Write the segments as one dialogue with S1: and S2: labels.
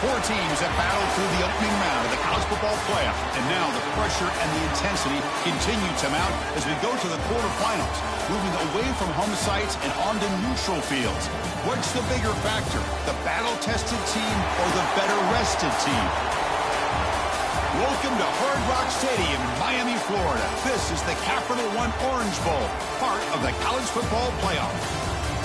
S1: Four teams have battled through the opening round of the college football playoff, and now the pressure and the intensity continue to mount as we go to the quarterfinals, moving away from home sites and onto neutral fields. What's the bigger factor, the battle-tested team or the better-rested team? Welcome to Hard Rock Stadium in Miami, Florida. This is the Capital One Orange Bowl, part of the college football playoff.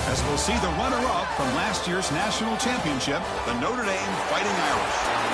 S1: As we'll see the runner-up from last year's national championship, the Notre Dame Fighting Irish.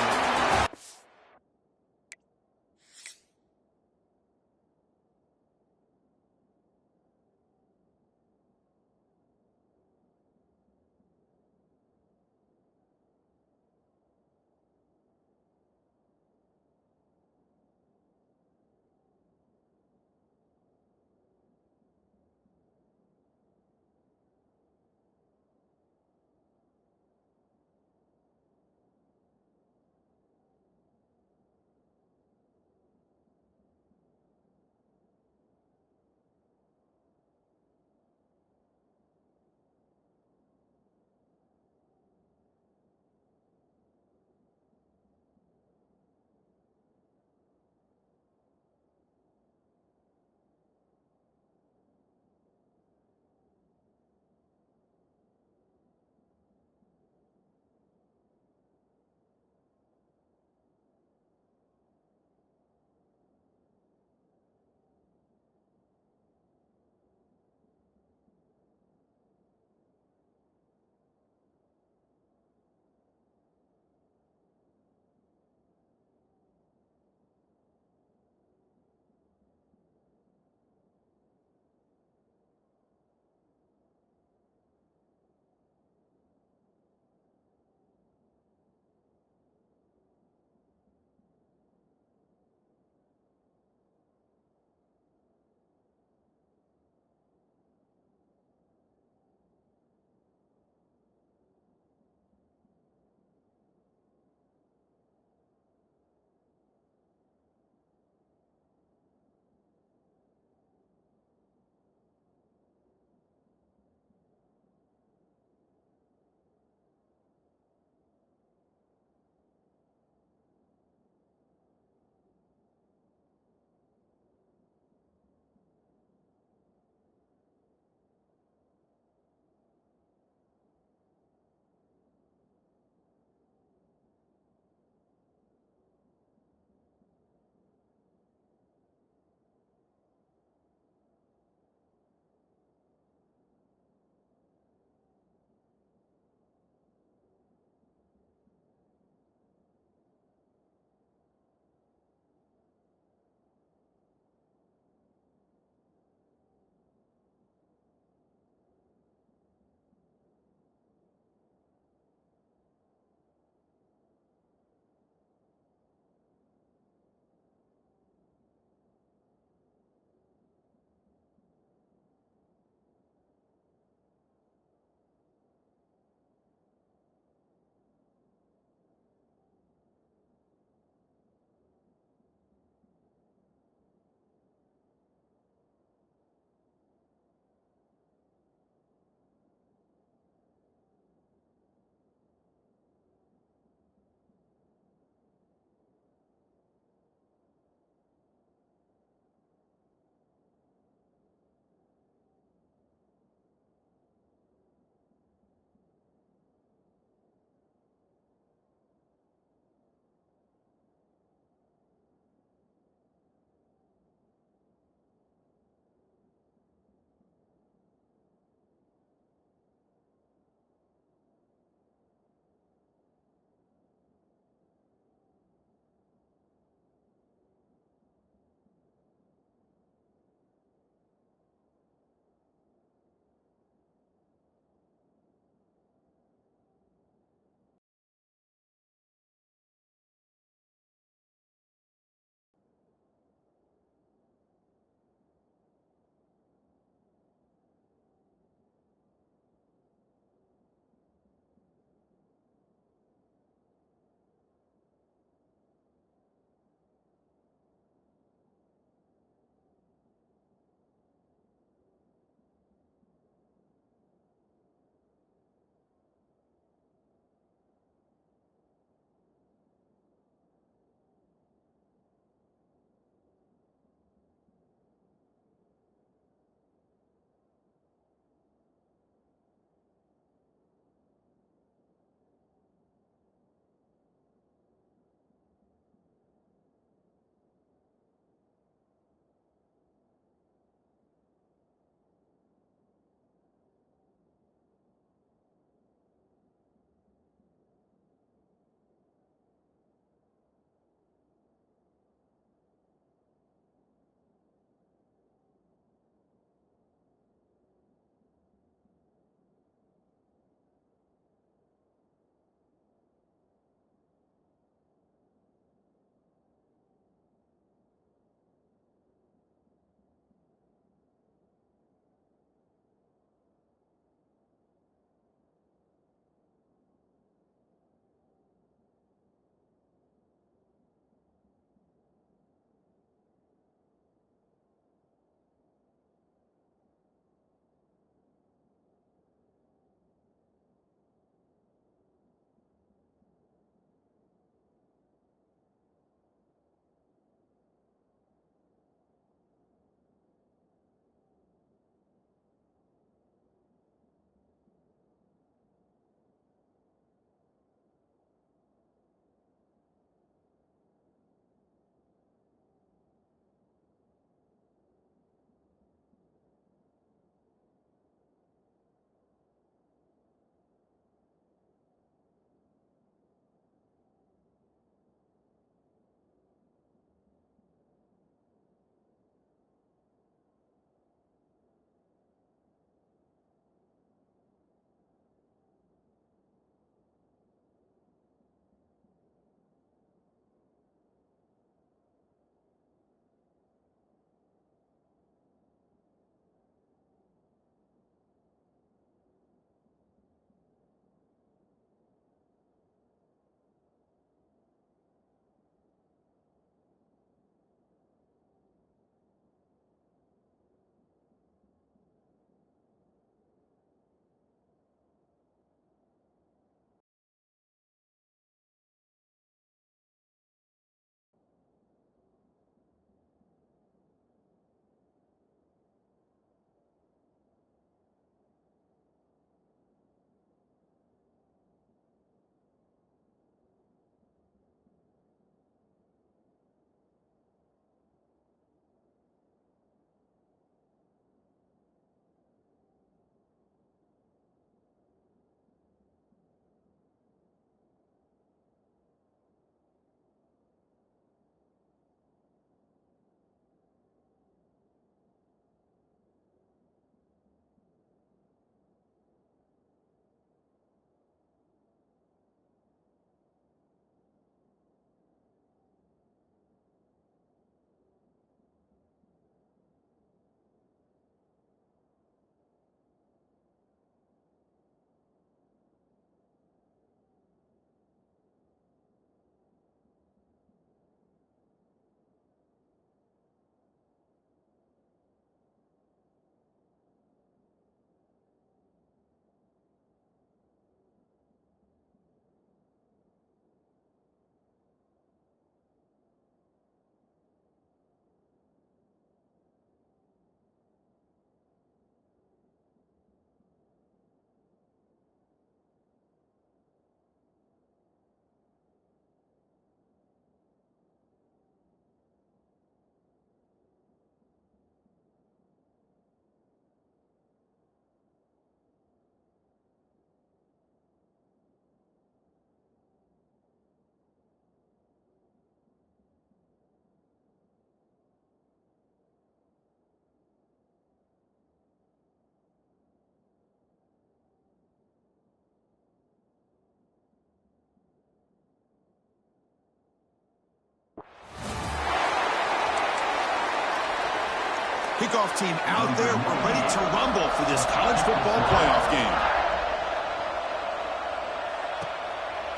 S1: Kickoff team out there. We're ready to rumble for this college football playoff game.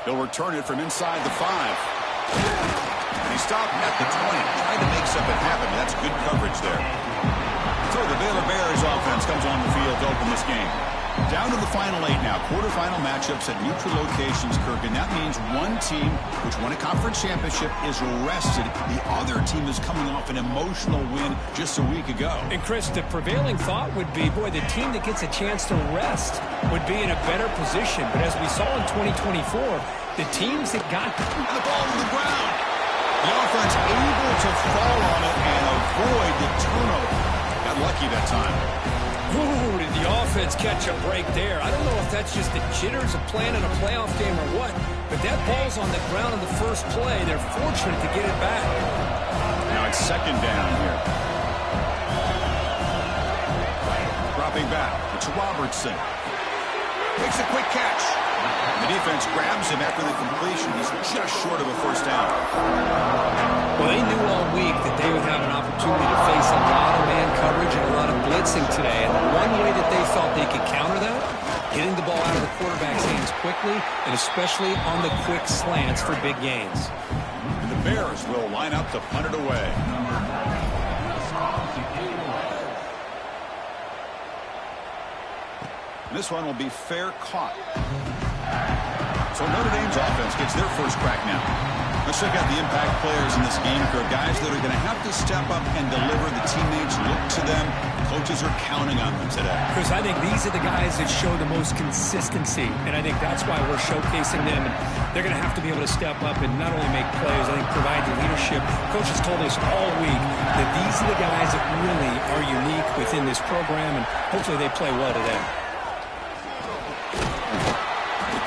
S1: He'll return it from inside the 5. And he stopped at the 20, trying to make something happen. That's good coverage there. So the Baylor Bears offense comes on the field to open this game. Down to the final 8 now. Quarterfinal matchups at neutral locations, Kirk. And that means one team, which won a conference championship, is rested. The other team is coming off an emotional win just a week ago.
S2: And, Chris, the prevailing thought would be, boy, the team that gets a chance to rest would be in a better position. But as we saw in 2024, the teams that got
S1: the ball on the ground. The offense able to fall on it and avoid the turnover. Got lucky that time.
S2: Ooh, did the offense catch a break there? I don't know if that's just the jitters of playing in a playoff game or what, but that ball's on the ground in the first play. They're fortunate to get it back.
S1: Now it's second down here. Dropping back. It's Robertson. Makes a quick catch. The defense grabs him after the completion. He's just short of a first down.
S2: Well, they knew all week that they would have an opportunity to face a lot of man coverage and a lot of blitzing today. And one way that they thought they could counter that, getting the ball out of the quarterback's hands quickly, and especially on the quick slants for big gains.
S1: And the Bears will line up to punt it away. This one will be fair caught. So Notre Dame's offense gets their first crack now. Let's check out the impact players in this game. There are guys that are going to have to step up and deliver. The teammates look to them. Coaches are counting on them today.
S2: Chris, I think these are the guys that show the most consistency, and I think that's why we're showcasing them. And they're going to have to be able to step up and not only make plays, I think provide the leadership. Coach has told us all week that these are the guys that really are unique within this program, and hopefully they play well today.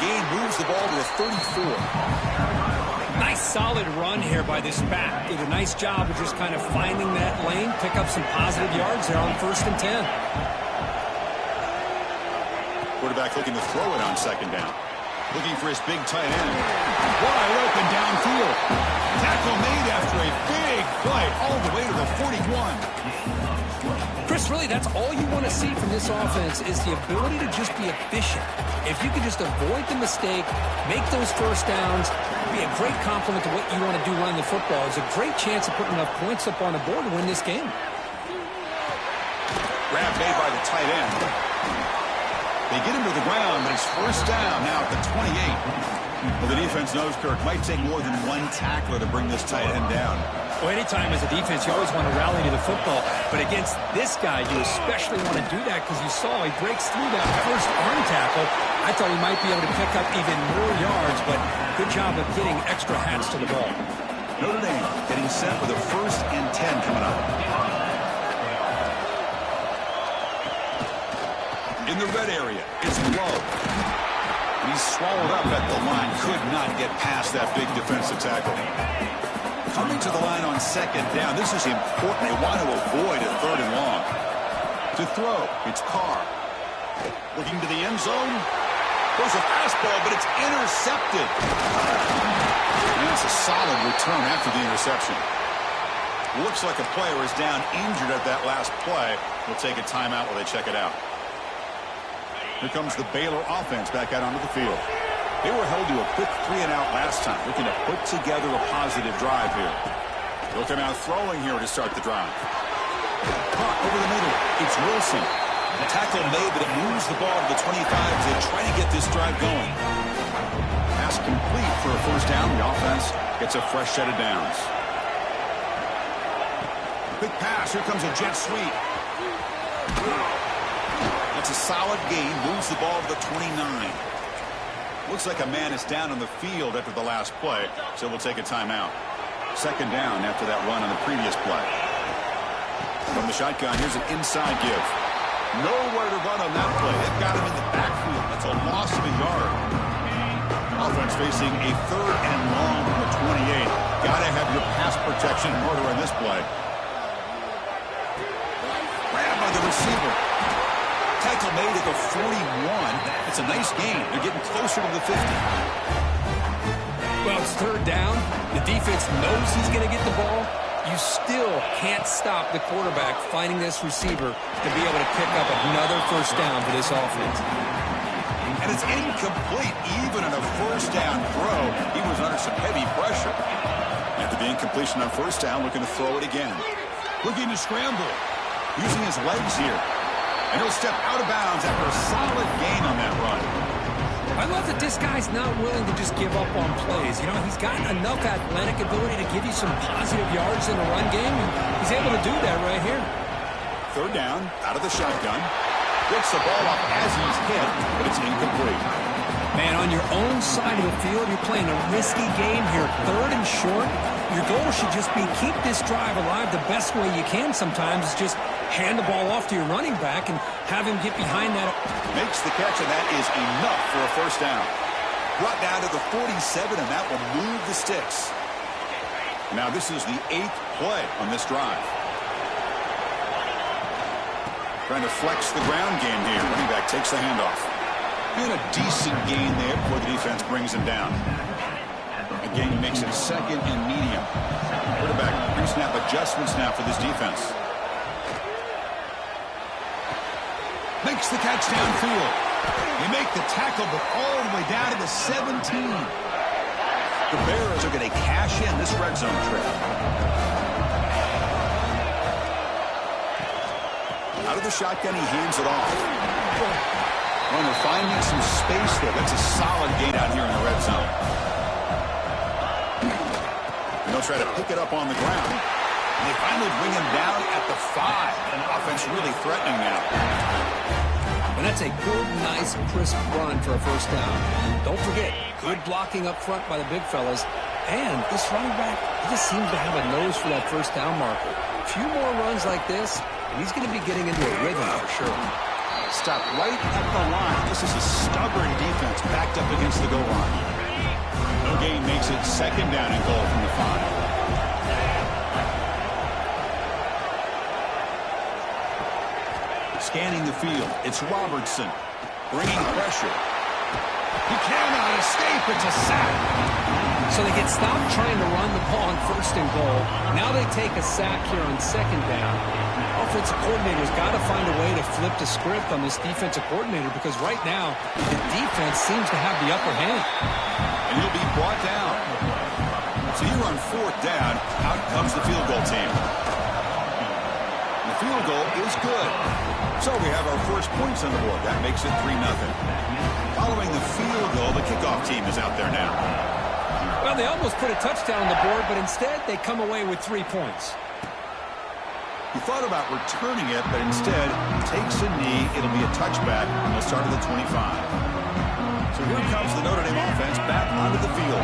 S1: Gain moves the ball to the 34.
S2: Nice solid run here by this back. Did a nice job of just kind of finding that lane, pick up some positive yards there on 1st and 10.
S1: Quarterback looking to throw it on second down. Looking for his big tight end. Wide open downfield. Tackle made after a big play all the way to the 41.
S2: Chris, really, that's all you want to see from this offense is the ability to just be efficient. If you can just avoid the mistake, make those first downs, be a great compliment to what you want to do running the football. It's a great chance of putting enough points up on the board to win this game.
S1: Grab made by the tight end. They get him to the ground, but it's first down now at the 28. Well, the defense knows, Kirk, might take more than one tackler to bring this tight end down.
S2: Well, anytime as a defense, you always want to rally to the football. But against this guy, you especially want to do that because you saw he breaks through that first arm tackle. I thought he might be able to pick up even more yards, but good job of getting extra hats to the ball.
S1: Notre Dame getting set with a 1st and 10 coming up. In the red area, it's Lowe. He's swallowed up at the line. Could not get past that big defensive tackle. Coming to the line on second down. This is important. They want to avoid a 3rd and long. To throw, it's Carr. Looking to the end zone. Goes a fastball, but it's intercepted. And that's a solid return after the interception. Looks like a player is down injured at that last play. We'll take a timeout while they check it out. Here comes the Baylor offense back out onto the field. They were held to a quick 3-and-out last time, looking to put together a positive drive here. They'll come out throwing here to start the drive. Caught over the middle. It's Wilson. The tackle made, but it moves the ball to the 25 as they try to get this drive going. Pass complete for a first down. The offense gets a fresh set of downs. Quick pass. Here comes a jet sweep. That's a solid gain. Moves the ball to the 29. Looks like a man is down on the field after the last play, so we'll take a timeout. Second down after that run on the previous play. From the shotgun, here's an inside give. Nowhere to run on that play. They've got him in the backfield. That's a loss of a yard. Offense facing a 3rd and long from the 28. Got to have your pass protection in order on this play. Grab by the receiver. Tackle made at the 41. It's a nice gain. They're getting closer to the 50.
S2: Well, it's 3rd down. The defense knows he's going to get the ball. you still can't stop the quarterback finding this receiver to be able to pick up another first down for this offense.
S1: And it's incomplete. Even on a first down throw, he was under some heavy pressure. After the incompletion on first down, looking to throw it again. Looking to scramble. Using his legs here. And he'll step out of bounds after a solid gain on that run.
S2: I love that this guy's not willing to just give up on plays. You know, he's got enough athletic ability to give you some positive yards in the run game, and he's able to do that right here.
S1: Third down, out of the shotgun. Gets the ball up as he's hit, but it's incomplete.
S2: Man, on your own side of the field, you're playing a risky game here. Third and short. Your goal should just be keep this drive alive the best way you can sometimes. Is just hand the ball off to your running back and have him get behind that.
S1: Makes the catch, and that is enough for a first down. Brought down to the 47, and that will move the sticks. Now this is the 8th play on this drive. Trying to flex the ground game here. Running back takes the handoff. And a decent gain there before the defense brings him down. Again, he makes it second and medium. Quarterback pre-snap adjustments now for this defense. Makes the catch downfield. They make the tackle, but all the way down to the 17. The Bears are going to cash in this red zone trip. Out of the shotgun, he hands it off. Runner finding some space there. That's a solid gain out here in the red zone. And they'll try to pick it up on the ground. And they finally bring him down at the 5. And offense really threatening now.
S2: And that's a good, nice, crisp run for a first down. Don't forget, good blocking up front by the big fellas. And this running back, he just seems to have a nose for that first down marker. A few more runs like this, and he's going to be getting into a rhythm for sure.
S1: Stop right at the line. This is a stubborn defense backed up against the goal line. No gain makes it second down and goal from the 5. Scanning the field, it's Robertson bringing pressure. He cannot escape. It's a sack.
S2: So they get stopped trying to run the ball on first and goal. Now they take a sack here on second down. Offensive coordinator's got to find a way to flip the script on this defensive coordinator because right now the defense seems to have the upper hand.
S1: And he'll be brought down. So here on fourth down, out comes the field goal team. The field goal is good. So we have our first points on the board. That makes it 3-0. Following the field goal, the kickoff team is out there now.
S2: Well, they almost put a touchdown on the board, but instead they come away with 3 points.
S1: He thought about returning it, but instead takes a knee. It'll be a touchback, and they'll start at the 25. So here comes the Notre Dame offense back onto the field.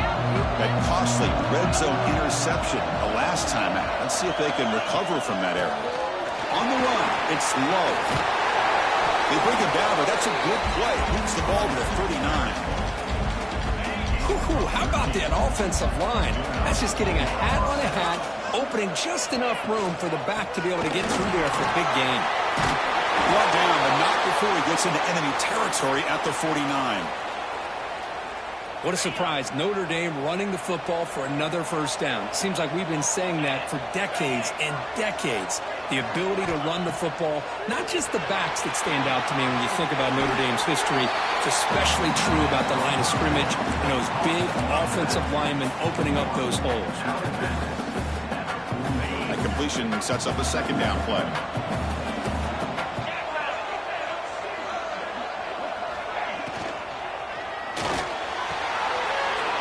S1: That costly red zone interception the last time out. Let's see if they can recover from that error. On the run, it's low. They bring him down, but that's a good play. Moves the ball to the 39.
S2: How about that offensive line? That's just getting a hat on a hat, opening just enough room for the back to be able to get through there for a big gain.
S1: Brought down, but not before he gets into enemy territory at the 49.
S2: What a surprise. Notre Dame running the football for another first down. Seems like we've been saying that for decades and decades. The ability to run the football, not just the backs that stand out to me when you think about Notre Dame's history. It's especially true about the line of scrimmage and those big offensive linemen opening up those holes.
S1: That completion sets up a second down play.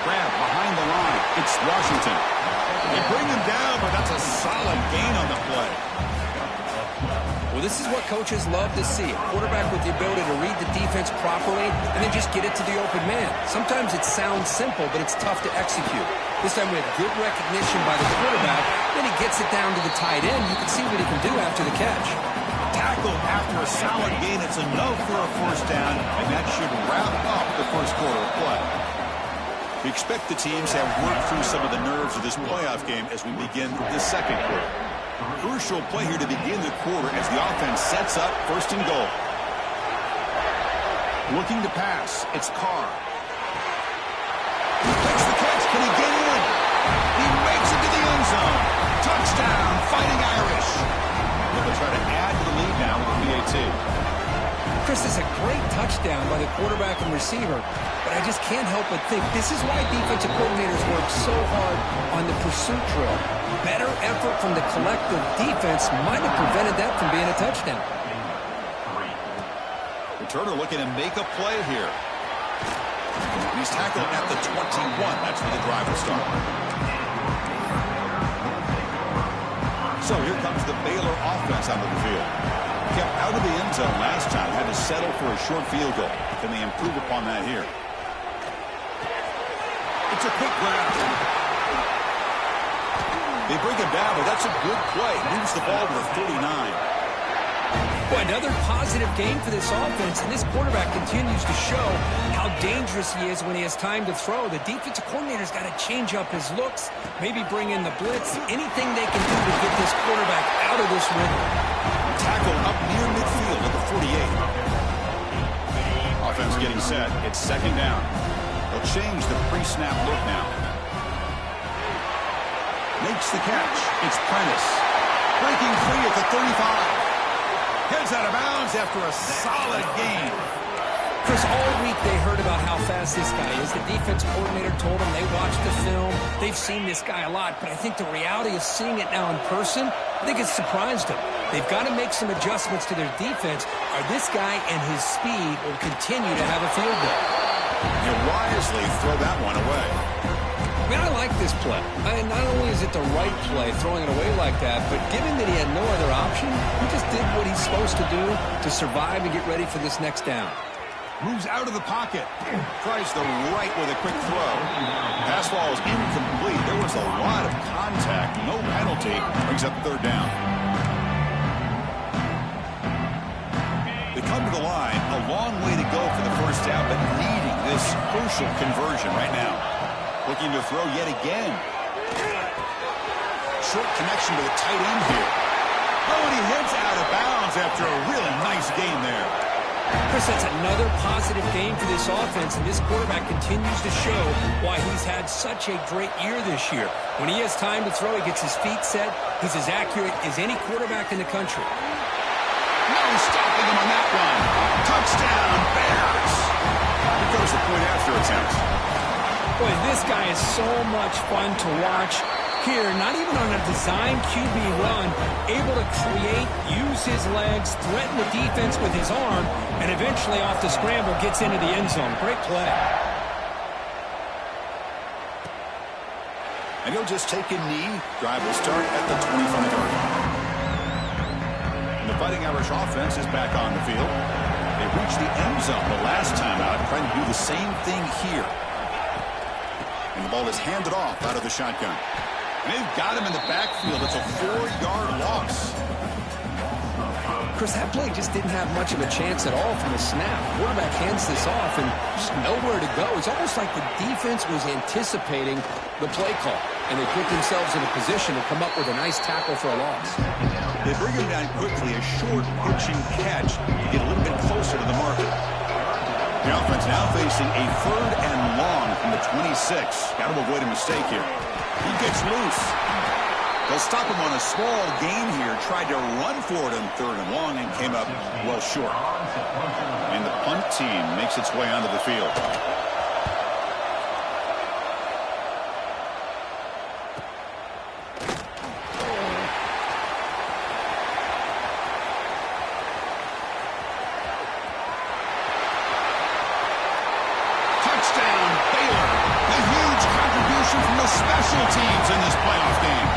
S1: Grab behind the line. It's Washington. They bring him down, but that's a solid gain on the play.
S2: Well, this is what coaches love to see. A quarterback with the ability to read the defense properly and then just get it to the open man. Sometimes it sounds simple, but it's tough to execute. This time we have good recognition by the quarterback. Then he gets it down to the tight end. You can see what he can do after the catch.
S1: Tackled after a solid gain. It's enough for a first down, and that should wrap up the first quarter of play. We expect the teams to have worked through some of the nerves of this playoff game as we begin the second quarter. Crucial play here to begin the quarter as the offense sets up first and goal. Looking to pass. It's Carr. Makes the catch. Can he get in? He makes it to the end zone. Touchdown. They'll try to add to the lead now with the PAT.
S2: Chris, is a great touchdown by the quarterback and receiver, but I just can't help but think this is why defensive coordinators work so hard on the pursuit drill. Better effort from the collective defense might have prevented that from being a touchdown.
S1: Returner looking to make a play here. He's tackled at the 21. That's where the drive will start. So here comes the Baylor offense onto the field. Kept out of the end zone last time. Had to settle for a short field goal. Can they improve upon that here? It's a quick grab. They bring him down, but that's a good play. Moves the ball to the 39.
S2: Boy, another positive game for this offense, and this quarterback continues to show how dangerous he is when he has time to throw. The defensive coordinator's got to change up his looks, maybe bring in the blitz, anything they can do to get this quarterback out of this rhythm.
S1: Tackle up near midfield at the 48. Offense getting set. It's second down. They'll change the pre-snap look now. Makes the catch. It's Prentice. Breaking free at the 35. Heads out of bounds after a solid game.
S2: Chris, all week they heard about how fast this guy is. The defense coordinator told them they watched the film. They've seen this guy a lot, but I think the reality of seeing it now in person, I think it's surprised them. They've got to make some adjustments to their defense, or this guy and his speed will continue to have a field goal.
S1: You wisely throw that one away.
S2: I mean, I like this play. Not only is it the right play, throwing it away like that, but given that he had no other option, he just did what he's supposed to do to survive and get ready for this next down.
S1: Moves out of the pocket. Tries the right with a quick throw. Pass ball is incomplete. There was a lot of contact. No penalty. Brings up third down. They come to the line. A long way to go for the first down, but needing this crucial conversion right now. Looking to throw yet again. Short connection to the tight end here. Oh, and he heads out of bounds after a really nice game there.
S2: Chris, that's another positive game for this offense, and this quarterback continues to show why he's had such a great year this year. When he has time to throw, he gets his feet set. He's as accurate as any quarterback in the country.
S1: No stopping him on that one. Touchdown, Bears. Here comes the point after attempt.
S2: Boy, this guy is so much fun to watch. Here, not even on a design QB run, able to create, use his legs, threaten the defense with his arm, and eventually off the scramble gets into the end zone. Great play.
S1: And he'll just take a knee. Drive will start at the 25-yard line. And the Fighting Irish offense is back on the field. They reached the end zone the last time out, trying to do the same thing here. And the ball is handed off out of the shotgun. And they've got him in the backfield. It's a 4-yard loss.
S2: Chris, that play just didn't have much of a chance at all from the snap. Quarterback hands this off and just nowhere to go. It's almost like the defense was anticipating the play call, and they put themselves in a position to come up with a nice tackle for a loss.
S1: They bring him down quickly, a short pitching catch to get a little bit closer to the marker. The offense now facing a 3rd and long from the 26. Got to avoid a mistake here. He gets loose. They'll stop him on a small gain here. Tried to run for it on 3rd and long and came up well short. And the punt team makes its way onto the field. Special teams in this playoff game.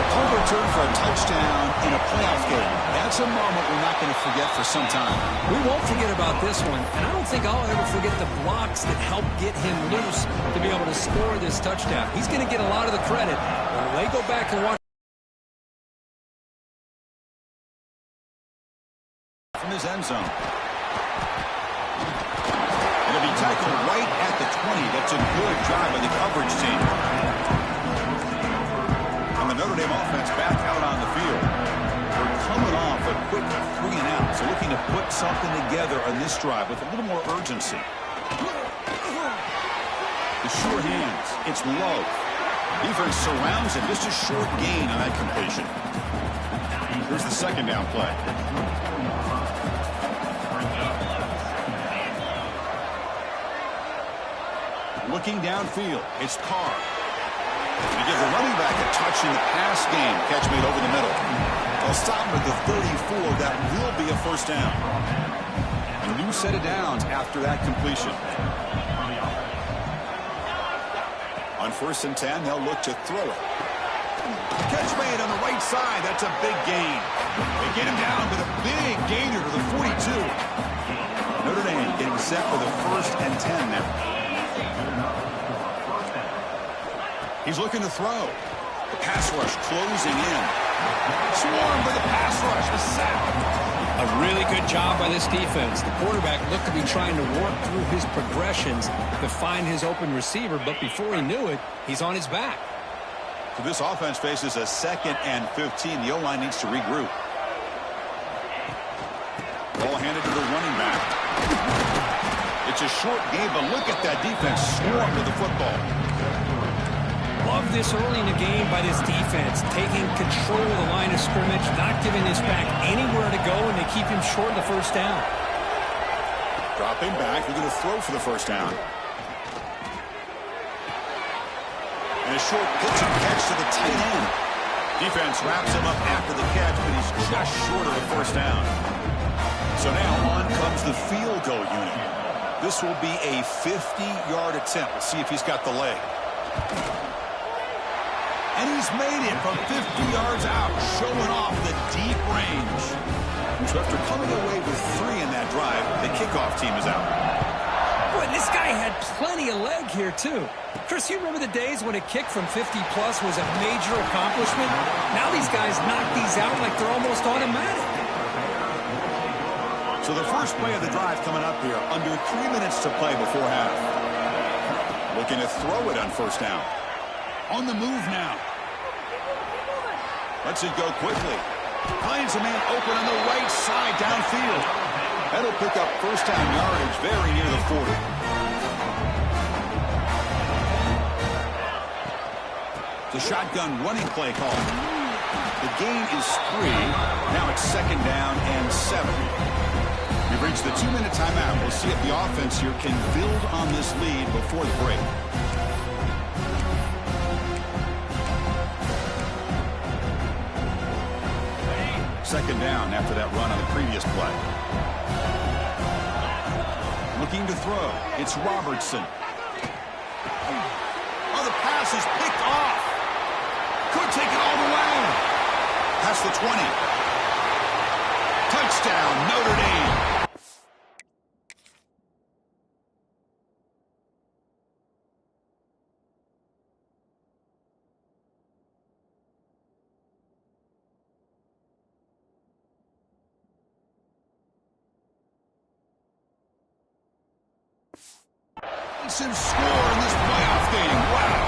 S1: A punt return for a touchdown in a playoff game. That's a moment we're not going to forget for some time.
S2: We won't forget about this one, and I don't think I'll ever forget the blocks that helped get him loose to be able to score this touchdown. He's going to get a lot of the credit. When they go back and watch
S1: from his end zone. It'll be tackled right at the 20. That's a good drive by the coverage team. And the Notre Dame offense back out on the field. We're coming off a quick 3 and out, so looking to put something together on this drive with a little more urgency. The sure hands. It's Love. Defense surrounds him. Just a short gain on that completion. Here's the second down play. Looking downfield, it's Carr. To give the running back a touch in the pass game. Catch made over the middle. They'll stop him at the 34. That will be a first down. A new set of downs after that completion. On 1st and 10, they'll look to throw it. Catch made on the right side. That's a big gain. They get him down with a big gainer to the 42. Notre Dame getting set for the 1st and 10 now. He's looking to throw. The pass rush closing in. Swarmed by the pass rush. A sack.
S2: A really good job by this defense. The quarterback looked to be trying to work through his progressions to find his open receiver, but before he knew it, he's on his back.
S1: So this offense faces a 2nd and 15. The O-line needs to regroup. Ball handed to the running back. It's a short game, but look at that defense swarm to the football.
S2: Love this early in the game by this defense, taking control of the line of scrimmage, not giving this back anywhere to go, and they keep him short of the first down.
S1: Dropping back, we're going to throw for the first down. And a short pitch and catch to the tight end. Defense wraps him up after the catch, but he's just short of the first down. So now on comes the field goal unit. This will be a 50-yard attempt. Let's see if he's got the leg. And he's made it from 50 yards out, showing off the deep range. So after coming away with 3 in that drive, the kickoff team is out.
S2: Boy, this guy had plenty of leg here, too. Chris, you remember the days when a kick from 50-plus was a major accomplishment? Now these guys knock these out like they're almost automatic.
S1: So the first play of the drive coming up here, under 3 minutes to play before half. Looking to throw it on first down. On the move now. Lets it go quickly. Finds a man open on the right side downfield. That'll pick up first down yardage very near the 40. The shotgun running play call. The gain is 3. Now it's 2nd down and 7. We've reached the 2-minute timeout. We'll see if the offense here can build on this lead before the break. Second down after that run on the previous play. Looking to throw. It's Robertson. Oh, the pass is picked off. Could take it all the way. Past the 20. Touchdown, Notre Dame. Score in this playoff game. Wow.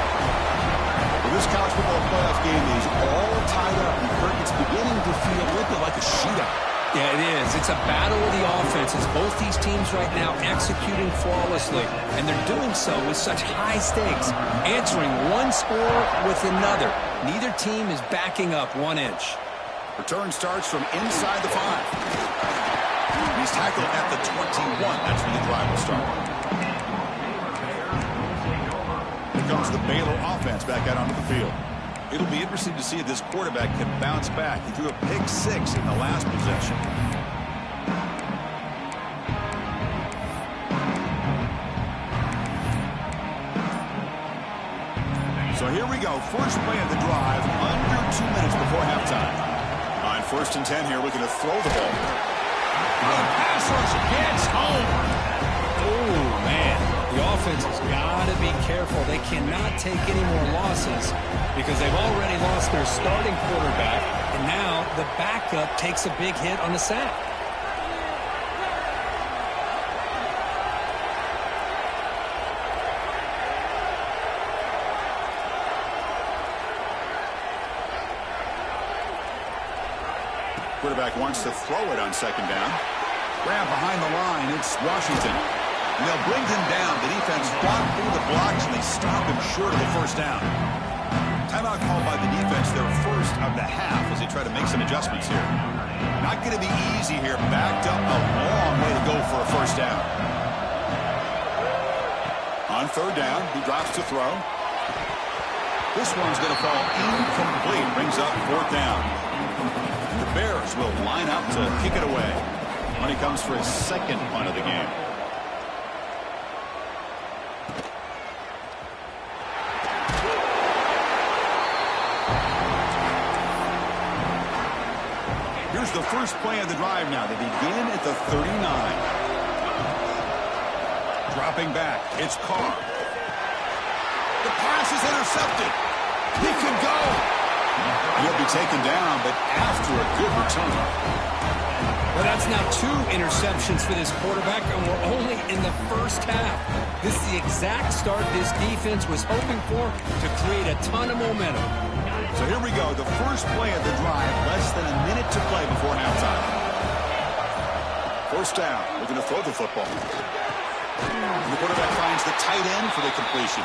S1: Well, this college football playoff game is all tied up, and Kirk, it's beginning to feel a little bit like a shootout.
S2: Yeah, it is. It's a battle of the offenses. Both these teams right now executing flawlessly, and they're doing so with such high stakes, answering one score with another. Neither team is backing up 1 inch.
S1: Return starts from inside the 5. He's tackled at the 21. That's when the drive will start. Comes the Baylor offense back out onto the field. It'll be interesting to see if this quarterback can bounce back. He threw a pick 6 in the last possession. So here we go. First play of the drive, under 2 minutes before halftime. On 1st and 10 here, looking to throw the ball. The pass rush gets home.
S2: Oh, man. The offense has got to be careful. They cannot take any more losses because they've already lost their starting quarterback, and now the backup takes a big hit on the sack.
S1: Quarterback wants to throw it on 2nd down. Grab behind the line. It's Washington. And they'll bring him down. The defense fought through the blocks, and they stop him short of the first down. Timeout called by the defense, their first of the half, as they try to make some adjustments here. Not going to be easy here. Backed up a long way to go for a first down. On third down, he drops to throw. This one's going to fall incomplete. Brings up fourth down. The Bears will line up to kick it away when he comes for his second punt of the game. Here's the first play of the drive now. They begin at the 39. Dropping back, it's Carr. The pass is intercepted. He could go. He'll be taken down, but after a good return.
S2: Well, that's now 2 interceptions for this quarterback, and we're only in the first half. This is the exact start this defense was hoping for to create a ton of momentum.
S1: So here we go, the first play of the drive, less than a minute to play before halftime. First down, we're going to throw the football. The quarterback finds the tight end for the completion.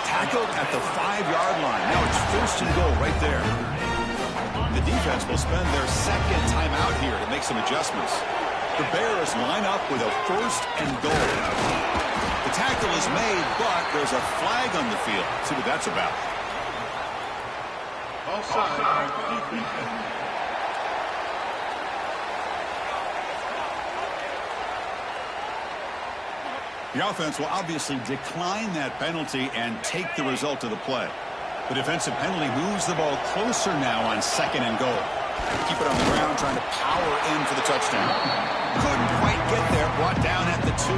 S1: Tackled at the 5-yard line. Now it's first and goal right there. The defense will spend their second timeout here to make some adjustments. The Bears line up with a first and goal. The tackle is made, but there's a flag on the field. Let's see what that's about. The offense will obviously decline that penalty and take the result of the play. The defensive penalty moves the ball closer now on second and goal. Keep it on the ground, trying to power in for the touchdown. Couldn't quite get there, brought down at the 2.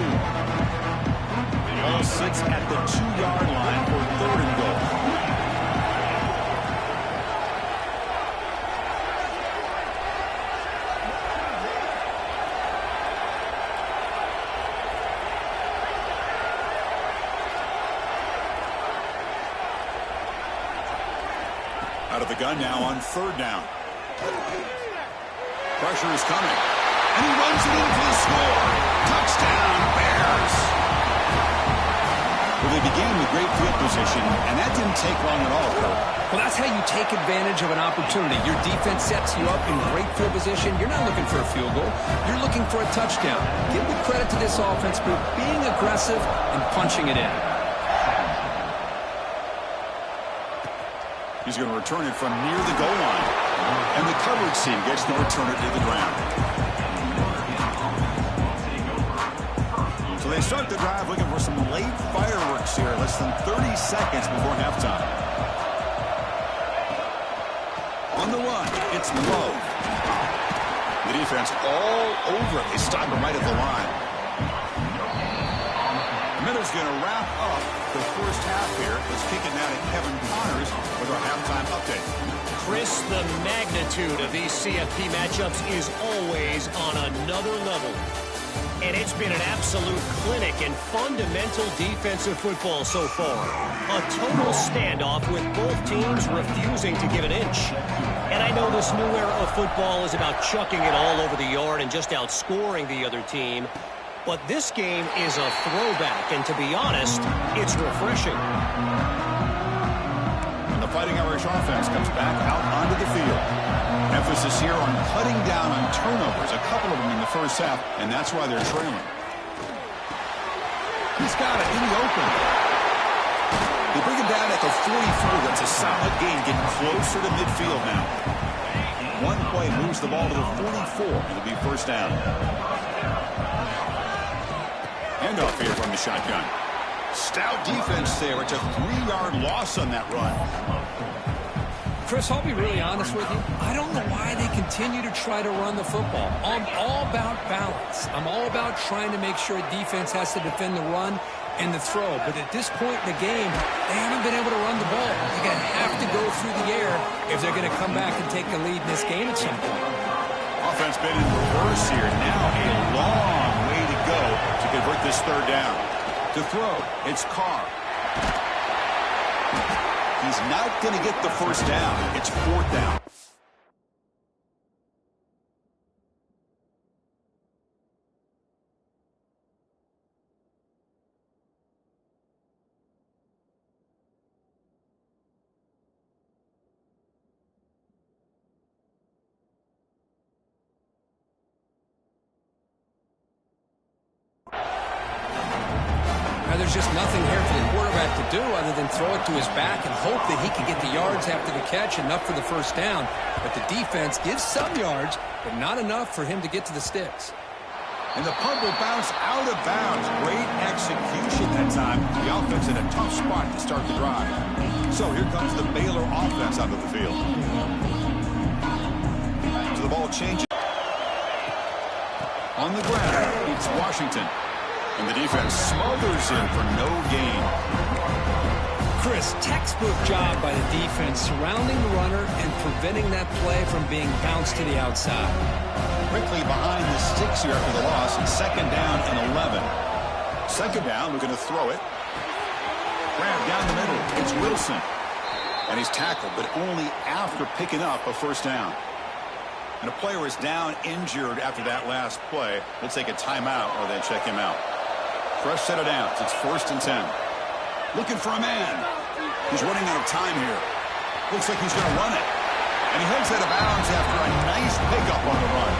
S1: The ball sits at the 2-yard line for third and goal. Out of the gun now on third down. Pressure is coming. And he runs it in for the score. Touchdown, Bears. Well, they began with great field position, and that didn't take long at all, Kurt.
S2: Well, that's how you take advantage of an opportunity. Your defense sets you up in great field position. You're not looking for a field goal. You're looking for a touchdown. Give the credit to this offense for being aggressive and punching it in.
S1: He's going to return it from near the goal line. And the coverage team gets the returner to the ground. So they start the drive looking for some late fireworks here. Less than 30 seconds before halftime. On the run, it's Lowe. The defense all over it. They stop him right at the line. Miller's going to wrap up the first half here. Let's kick it now to Kevin Connors with our halftime update.
S3: Chris, the magnitude of these CFP matchups is always on another level. And it's been an absolute clinic in fundamental defensive football so far. A total standoff with both teams refusing to give an inch. And I know this new era of football is about chucking it all over the yard and just outscoring the other team. But this game is a throwback, and to be honest, it's refreshing.
S1: And the Fighting Irish offense comes back out onto the field. Emphasis here on cutting down on turnovers, a couple of them in the first half, and that's why they're trailing. He's got it in the open. They bring him down at the 44. That's a solid gain, getting closer to midfield now. One play moves the ball to the 44. It'll be first down. Handoff here from the shotgun. Stout defense there. It's a 3-yard loss on that run.
S2: Chris, I'll be really honest with you. I don't know why they continue to try to run the football. I'm all about balance. I'm all about trying to make sure defense has to defend the run and the throw. But at this point in the game, they haven't been able to run the ball. They're going to have to go through the air if they're going to come back and take the lead in this game at some point.
S1: Offense been in reverse here. Now a long way to go to convert this third down. To throw, it's Carr. He's not going to get the first down. It's fourth down.
S2: there's just nothing here for the quarterback to do other than throw it to his back and hope that he can get the yards after the catch, enough for the first down. But the defense gives some yards, but not enough for him to get to the sticks.
S1: And the punt will bounce out of bounds. Great execution that time. The offense in a tough spot to start the drive. So here comes the Baylor offense out of the field. So the ball changes. On the ground, it's Washington. And the defense smothers him for no gain.
S2: Chris, textbook job by the defense surrounding the runner and preventing that play from being bounced to the outside.
S1: Quickly behind the sticks here after the loss. It's second down and 11. Second down, we're going to throw it. Grab down the middle. It's Wilson. And he's tackled, but only after picking up a first down. And a player is down injured after that last play. We'll take a timeout or then check him out. Fresh set of downs. It's 1st and 10. Looking for a man. He's running out of time here. Looks like he's going to run it. And he heads out of bounds after a nice pickup on the run.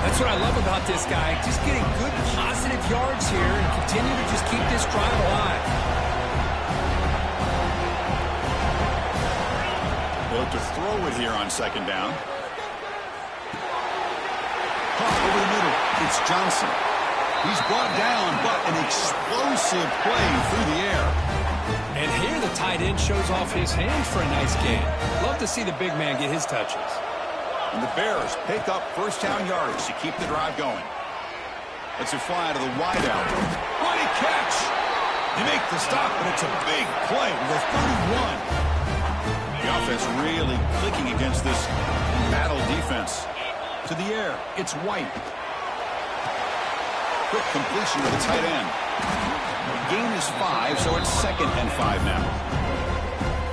S2: That's what I love about this guy. Just getting good positive yards here and continue to just keep this drive alive.
S1: They'll look to throw it here on second down. Caught over the middle. It's Johnson. He's brought down, but an explosive play through the air.
S2: And here the tight end shows off his hands for a nice gain. Love to see the big man get his touches.
S1: And the Bears pick up first down yardage to keep the drive going. Let's it fly to the wideout. What a catch! They make the stop, but it's a big play with a 31. The offense really clicking against this battle defense. To the air, it's White. Quick completion to the tight end. Gain is 5, so it's 2nd and 5 now.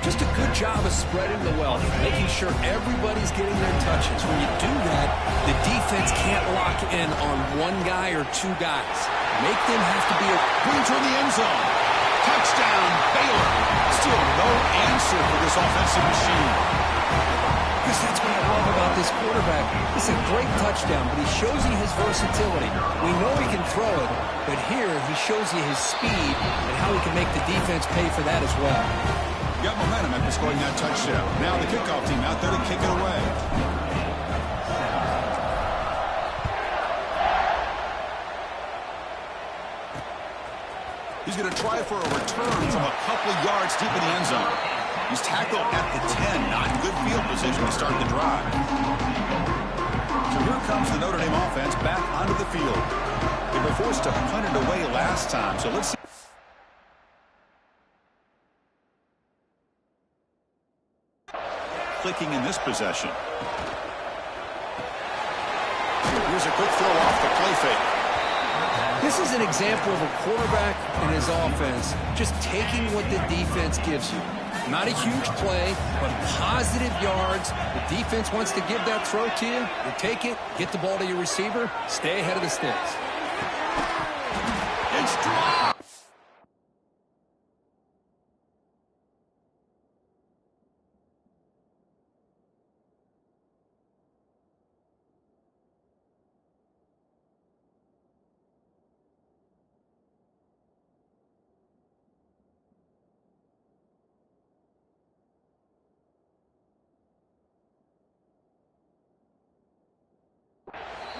S2: Just a good job of spreading the wealth, making sure everybody's getting their touches. When you do that, the defense can't lock in on one guy or two guys. Make them have to be
S1: going toward the end zone. Touchdown, Baylor. Still no answer for this offensive machine.
S2: Because that's what I love about this quarterback. It's a great touchdown, but he shows you his versatility. We know he can throw it, but here he shows you his speed and how he can make the defense pay for that as well.
S1: Got momentum after scoring that touchdown. Now the kickoff team out there to kick it away. He's going to try for a return from a couple of yards deep in the end zone. He's tackled at the 10. Not in good field position to start the drive. So here comes the Notre Dame offense back onto the field. They were forced to punt it away last time, so let's see. Clicking in this possession. Here's a quick throw off the play fake.
S2: This is an example of a quarterback and his offense just taking what the defense gives you. Not a huge play, but positive yards. The defense wants to give that throw to you. You take it, get the ball to your receiver, stay ahead of the sticks.
S1: It's dropped.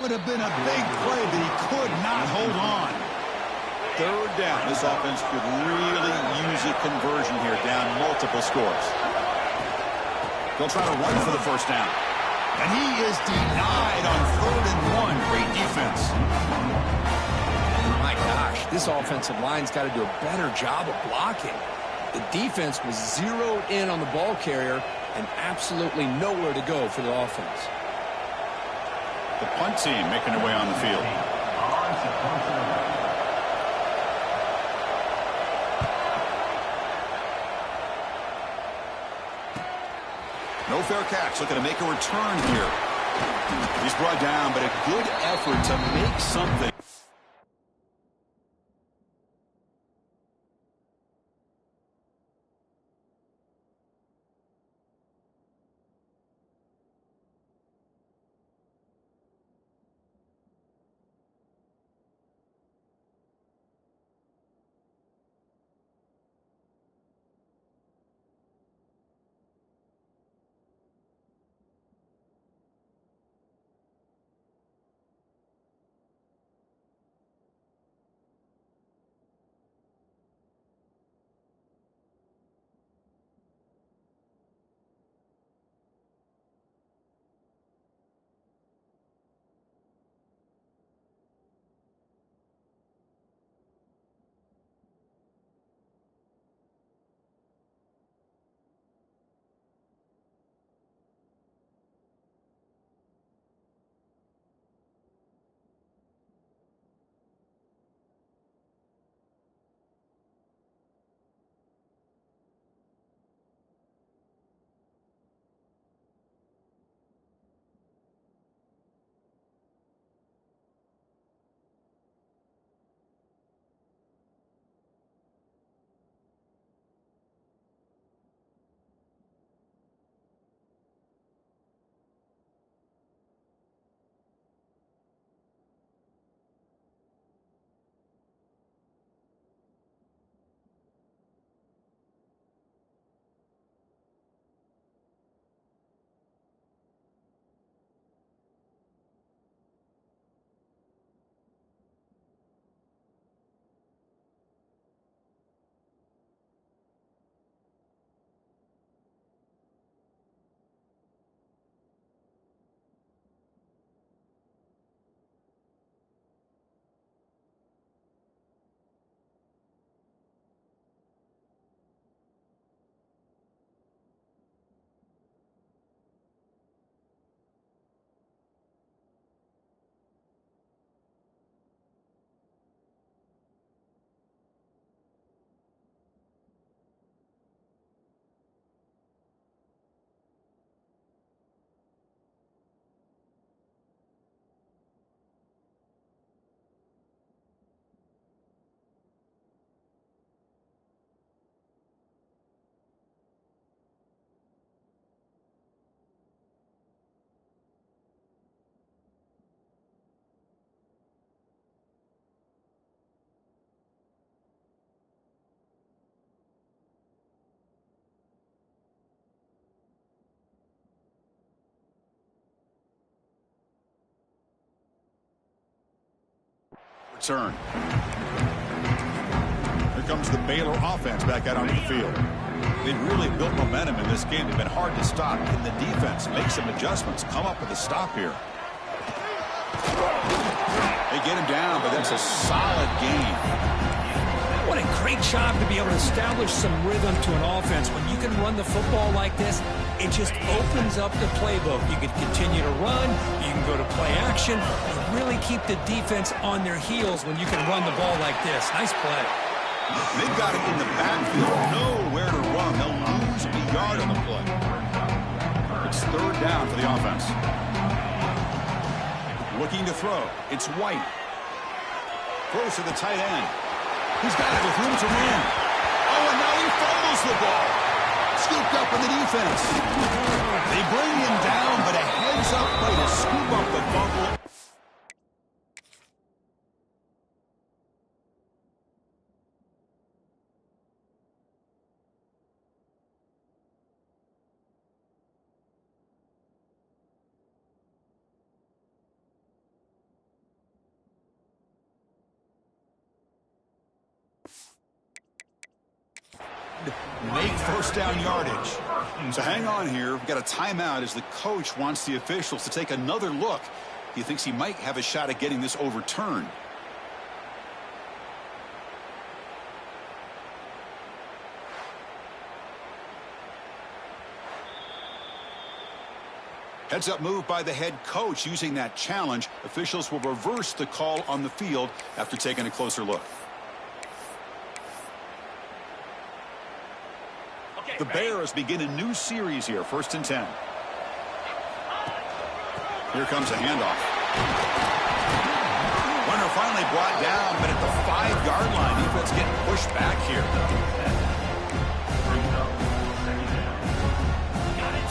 S1: Would have been a big play, but he could not hold on. Third down. This offense could really use a conversion here, down multiple scores. They'll try to run for the first down. And he is denied on 3rd and 1. Great defense.
S2: My gosh, this offensive line's got to do a better job of blocking. The defense was zeroed in on the ball carrier and absolutely nowhere to go for the offense.
S1: The punt team making their way on the field. No fair catch. Looking to make a return here. He's brought down, but a good effort to make something. turn. Here comes the Baylor offense back out onto the field. They've really built momentum in this game. They've been hard to stop. Can the defense make some adjustments, come up with a stop here? They get him down, but that's a solid game.
S2: What a great job to be able to establish some rhythm to an offense. When you can run the football like this, it just opens up the playbook. You can continue to run. You can go to play action. And really keep the defense on their heels when you can run the ball like this. Nice play.
S1: They've got it in the backfield. Nowhere to run. They'll lose a yard on the play. It's third down for the offense. Looking to throw. It's White. Throws to the tight end. He's got it with room to run. Oh, and now he fumbles the ball. Scooped up in the defense. They bring him down, but a heads-up play to scoop up the fumble. Make first down yardage. So hang on here. We've got a timeout as the coach wants the officials to take another look. He thinks he might have a shot at getting this overturned. Heads up move by the head coach using that challenge. Officials will reverse the call on the field after taking a closer look. The Bears begin a new series here, 1st and 10. Here comes a handoff. Runner finally brought down, but at the 5-yard line, defense getting pushed back here.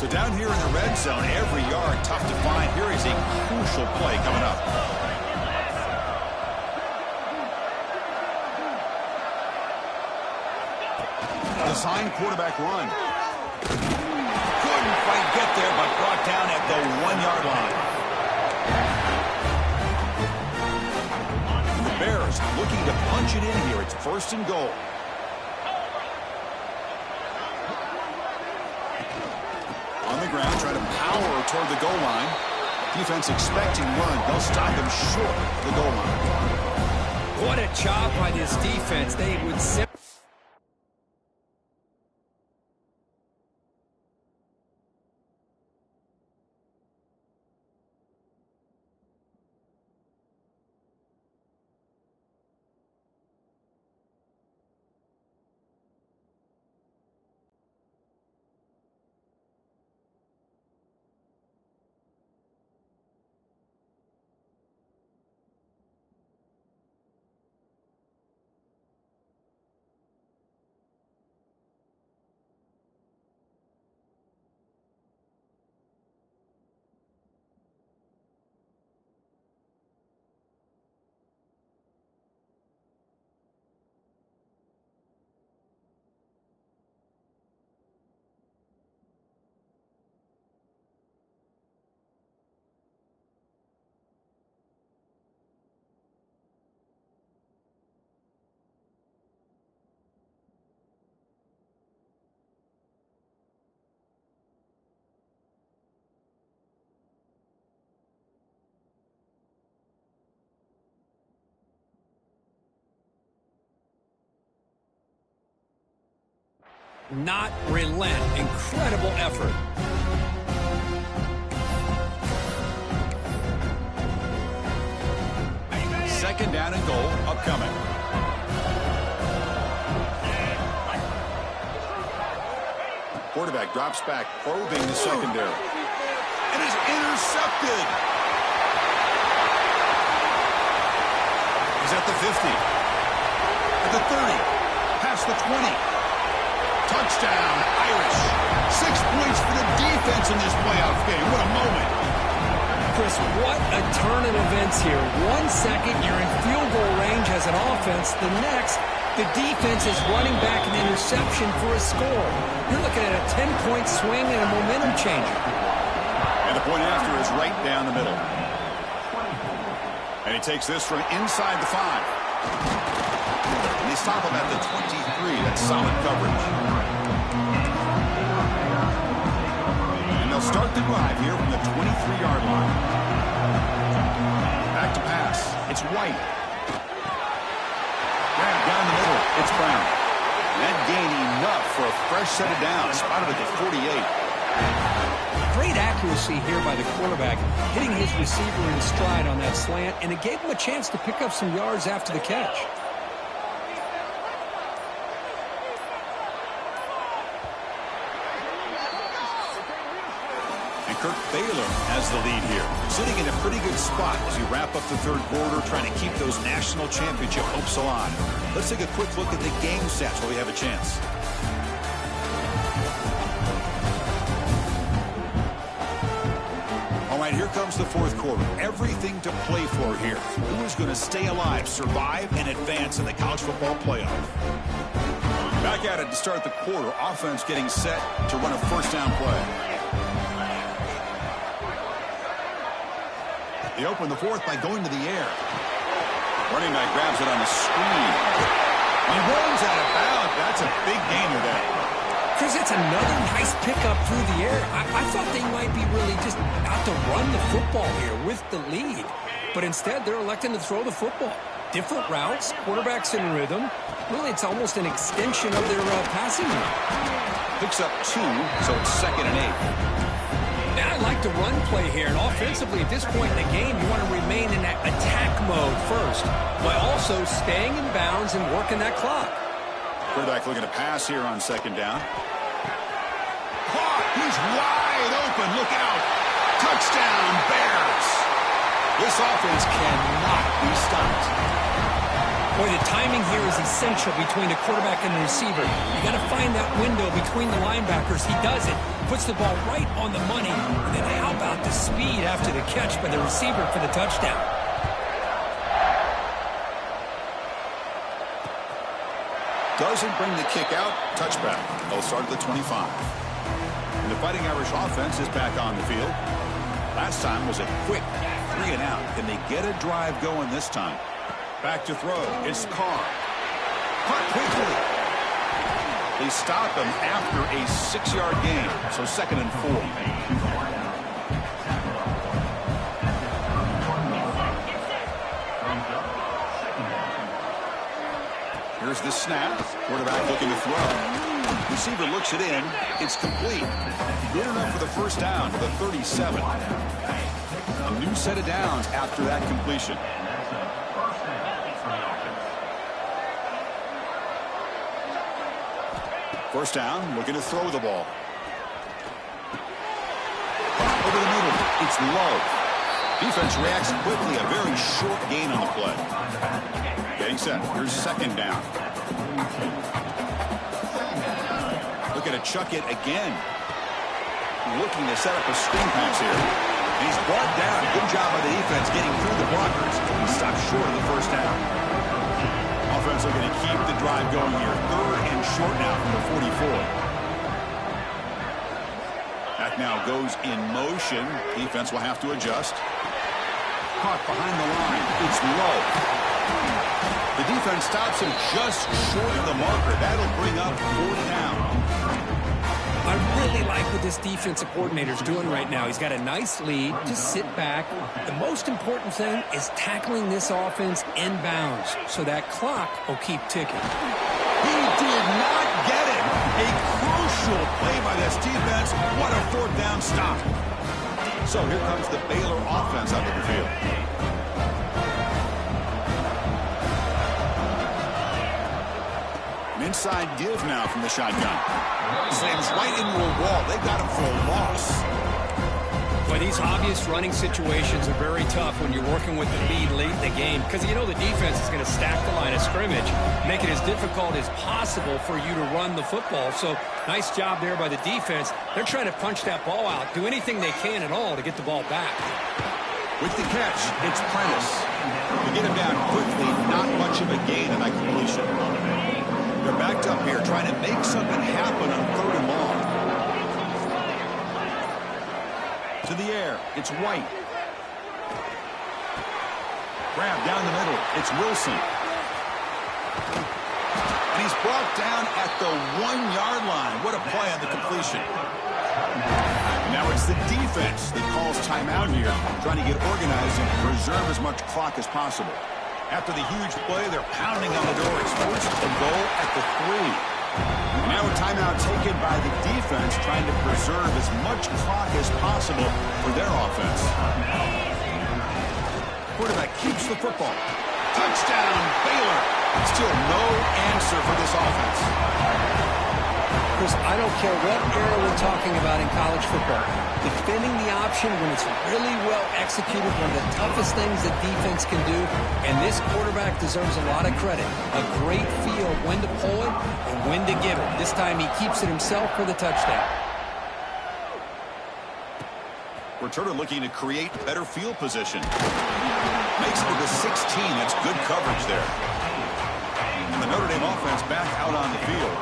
S1: So down here in the red zone, every yard tough to find. Here is a crucial play coming up. Design quarterback run. Couldn't quite get there, but brought down at the 1-yard line. The Bears looking to punch it in here. It's 1st and goal. On the ground, trying to power toward the goal line. Defense expecting run. They'll stop him short of the goal line.
S2: What a job by this defense. They would sit. Not relent. Incredible effort.
S1: Second down and goal upcoming. Quarterback drops back, probing the secondary. And is intercepted. He's at the 50. At the 30. Past the 20. Touchdown, Irish. 6 points for the defense in this playoff game. What a moment.
S2: Chris, what a turn of events here. 1 second, you're in field goal range as an offense. The next, the defense is running back an interception for a score. You're looking at a 10-point swing and a momentum changer.
S1: And the point after is right down the middle. And he takes this from inside the 5. And they stop him at the 23. That's solid coverage. And they'll start the drive here from the 23-yard line. Back to pass. It's White. Grab down the middle. It's Brown. That gain enough for a fresh set of downs. Spotted at the 48.
S2: Great accuracy here by the quarterback, hitting his receiver in stride on that slant, and it gave him a chance to pick up some yards after the catch.
S1: And Kirk Baylor has the lead here, sitting in a pretty good spot as we wrap up the third quarter, trying to keep those national championship hopes alive. Let's take a quick look at the game stats while we have a chance. Here comes the fourth quarter. Everything to play for here. Who is going to stay alive, survive, and advance in the college football playoff? Back at it to start the quarter. Offense getting set to run a first down play. They open the fourth by going to the air. Running back grabs it on the screen. He runs out of bounds. That's a big gain today.
S2: Chris, it's another nice pickup through the air. I thought they might be really just out to run the football here with the lead. But instead, they're electing to throw the football. Different routes, quarterbacks in rhythm. Really, it's almost an extension of their passing game.
S1: Picks up 2, so it's 2nd and 8.
S2: And I like the run play here. And offensively, at this point in the game, you want to remain in that attack mode first, while also staying in bounds and working that clock.
S1: Quarterback looking to pass here on 2nd down. Caught! He's wide open. Look out. Touchdown, Bears. This offense cannot be stopped.
S2: Boy, the timing here is essential between the quarterback and the receiver. You got to find that window between the linebackers. He does it. Puts the ball right on the money. And then how about the speed after the catch by the receiver for the touchdown?
S1: Doesn't bring the kick out. Touchback. They'll start at the 25. And the Fighting Irish offense is back on the field. Last time was a quick 3 and out. Can they get a drive going this time? Back to throw. It's Carr. Caught quickly. They stop him after a 6-yard gain. So 2nd and 4. Here's the snap. Quarterback looking to throw. Receiver looks it in. It's complete. Good enough for the first down to the 37. A new set of downs after that completion. First down, looking to throw the ball. Over the middle. It's low. Defense reacts quickly. A very short gain on the play. Getting set. Here's 2nd down. Looking to chuck it again. Looking to set up a screen pass here. And he's brought down. Good job by the defense getting through the blockers. He stopped short of the first down. Offense looking to keep the drive going here. 3rd and short now from the 44. That now goes in motion. Defense will have to adjust. Caught behind the line. It's low. The defense stops him just short of the marker. That'll bring up 4th down.
S2: I really like what this defensive coordinator is doing right now. He's got a nice lead. Just sit back. The most important thing is tackling this offense in bounds so that clock will keep ticking.
S1: He did not get it. A crucial play by this defense. What a 4th down stop. So here comes the Baylor offense out of the field. An inside give now from the shotgun. Slams right into a wall. They got him for a loss.
S2: Well, these obvious running situations are very tough when you're working with the lead late in the game because you know the defense is going to stack the line of scrimmage, make it as difficult as possible for you to run the football. So nice job there by the defense. They're trying to punch that ball out, do anything they can at all to get the ball back.
S1: With the catch, it's Prentice. To get him down quickly, not much of a gain on that completion. They're backed up here trying to make something happen on 3rd and long. To the air, it's White. grab down the middle. It's Wilson. And he's brought down at the 1-yard line. What a play on the completion. Now it's the defense that calls timeout here, trying to get organized and preserve as much clock as possible. After the huge play, they're pounding on the door. It's first and goal at the 3. Now a timeout taken by the defense, trying to preserve as much clock as possible for their offense. Quarterback keeps the football. Touchdown, Baylor. Still no answer for this offense.
S2: Chris, I don't care what era we're talking about in college football. Defending the option when it's really well executed, one of the toughest things that defense can do, and this quarterback deserves a lot of credit. A great feel of when to pull it and when to give it. This time he keeps it himself for the touchdown.
S1: Returner looking to create better field position. Makes it to the 16. That's good coverage there. And the Notre Dame offense back out on the field.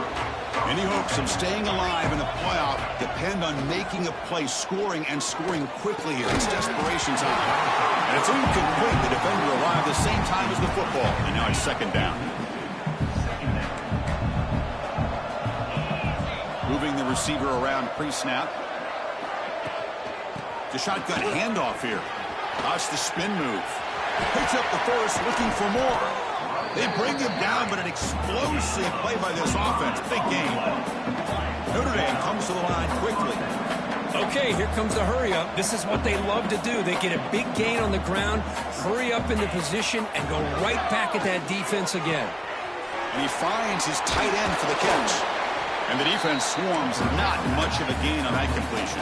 S1: Any hopes of staying alive in the playoff depend on making a play, scoring, and scoring quickly here. It's desperation time. And it's incomplete. The defender arrived the same time as the football. And now it's second down. Moving the receiver around pre-snap. The shotgun handoff here. Watch the spin move. Picks up the first, looking for more. They bring him down, but an explosive play by this offense. Big game. Notre Dame comes to the line quickly.
S2: Okay, here comes the hurry up. This is what they love to do. They get a big gain on the ground, hurry up into position, and go right back at that defense again.
S1: And he finds his tight end for the catch. And the defense swarms, not much of a gain on that completion.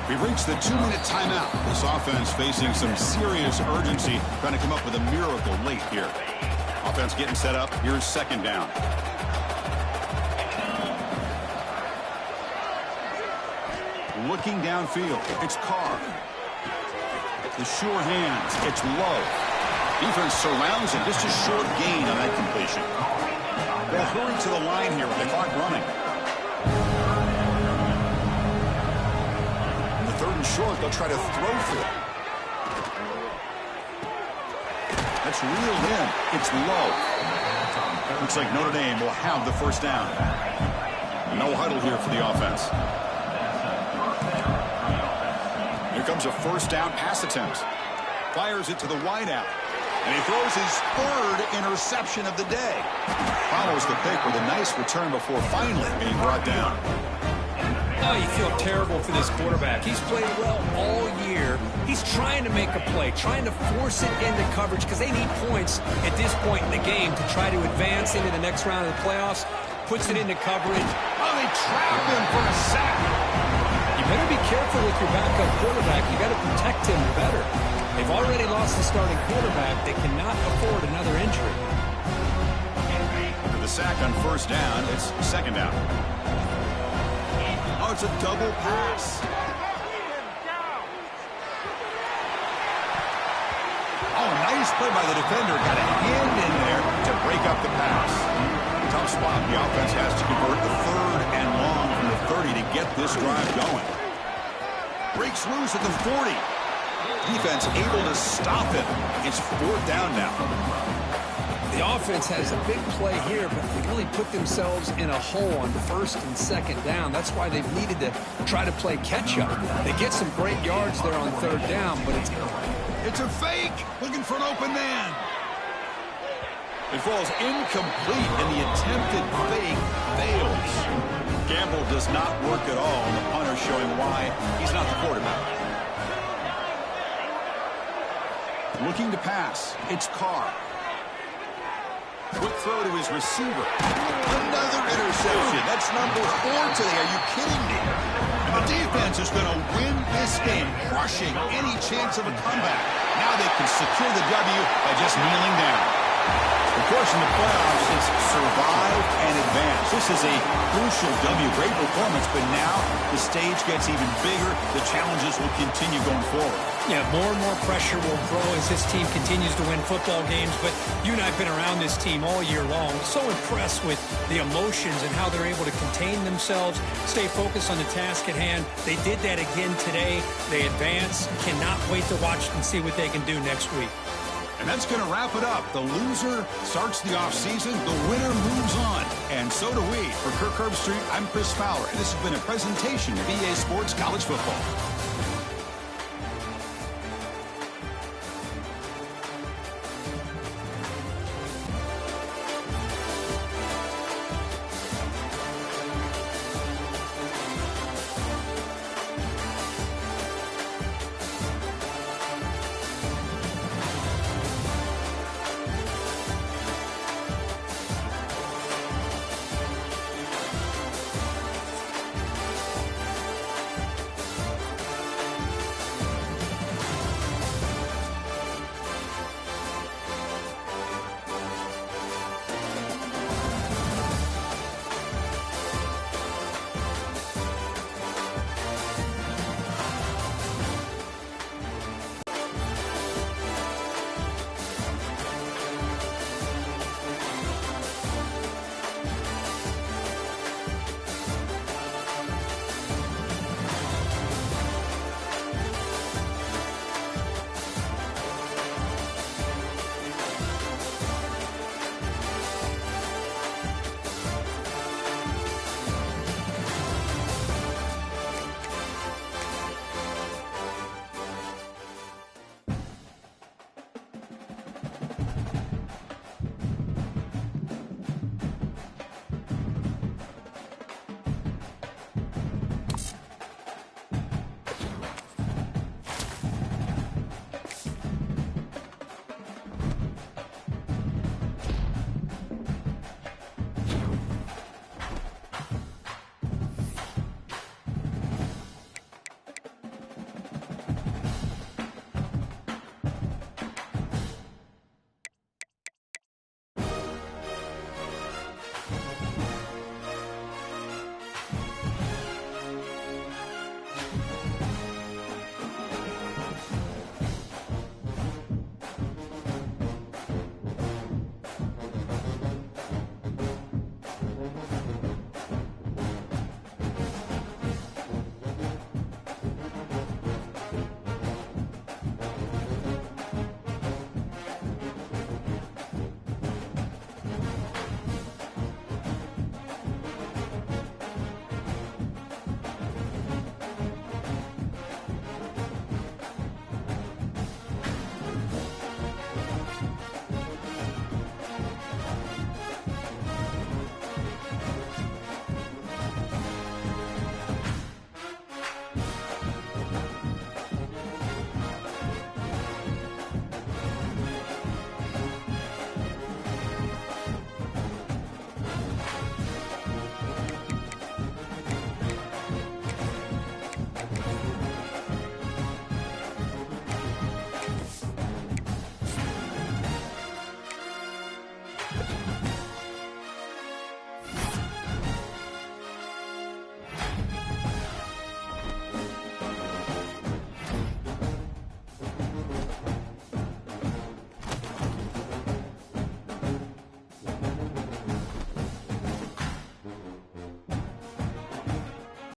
S1: We've reached the 2-minute timeout. This offense facing some serious urgency, trying to come up with a miracle late here. Offense getting set up. Here's second down. Looking downfield. It's Carr. The sure hands. It's low. Defense surrounds him. Just a short gain on that completion. They'll hurry to the line here with the clock running. On the 3rd and short, they'll try to throw for it. That's reeled in. It's low. Looks like Notre Dame will have the first down. No huddle here for the offense. Here comes a first down pass attempt. Fires it to the wideout. And he throws his 3rd interception of the day. Follows the pick with a nice return before finally being brought down.
S2: Oh, you feel terrible for this quarterback. He's played well all year. He's trying to make a play, trying to force it into coverage because they need points at this point in the game to try to advance into the next round of the playoffs. Puts it into coverage.
S1: Oh, they trap him for a sack.
S2: You better be careful with your backup quarterback. You got to protect him better. They've already lost the starting quarterback. They cannot afford another injury.
S1: After the sack on first down, it's second down. Oh, it's a double pass. Oh, nice play by the defender. Got a hand in there to break up the pass. Tough spot. The offense has to convert the 3rd and long from the 30 to get this drive going. Breaks loose at the 40. Defense able to stop it. It's 4th down now.
S2: The offense has a big play here, but they really put themselves in a hole on 1st and 2nd down. That's why they've needed to try to play catch-up. They get some great yards there on 3rd down, but
S1: it's a fake. Looking for an open man. It falls incomplete, and the attempted fake fails. Gamble does not work at all, and the punter showing why he's not the quarterback. Looking to pass. It's Carr. Quick throw to his receiver. Another interception. That's number 4 today. Are you kidding me? And the defense is going to win this game, crushing any chance of a comeback. Now they can secure the W by just kneeling down. Of course, in the playoffs, it's survive and advance. This is a crucial W. Great performance, but now the stage gets even bigger. The challenges will continue going forward.
S2: yeah, more and more pressure will grow as this team continues to win football games. But you and I have been around this team all year long. So impressed with the emotions and how they're able to contain themselves, stay focused on the task at hand. They did that again today. They advance. Cannot wait to watch and see what they can do next week.
S1: And that's going to wrap it up. The loser starts the offseason. The winner moves on. And so do we. For Kirk Herbstreit, I'm Chris Fowler. And this has been a presentation of EA Sports College Football.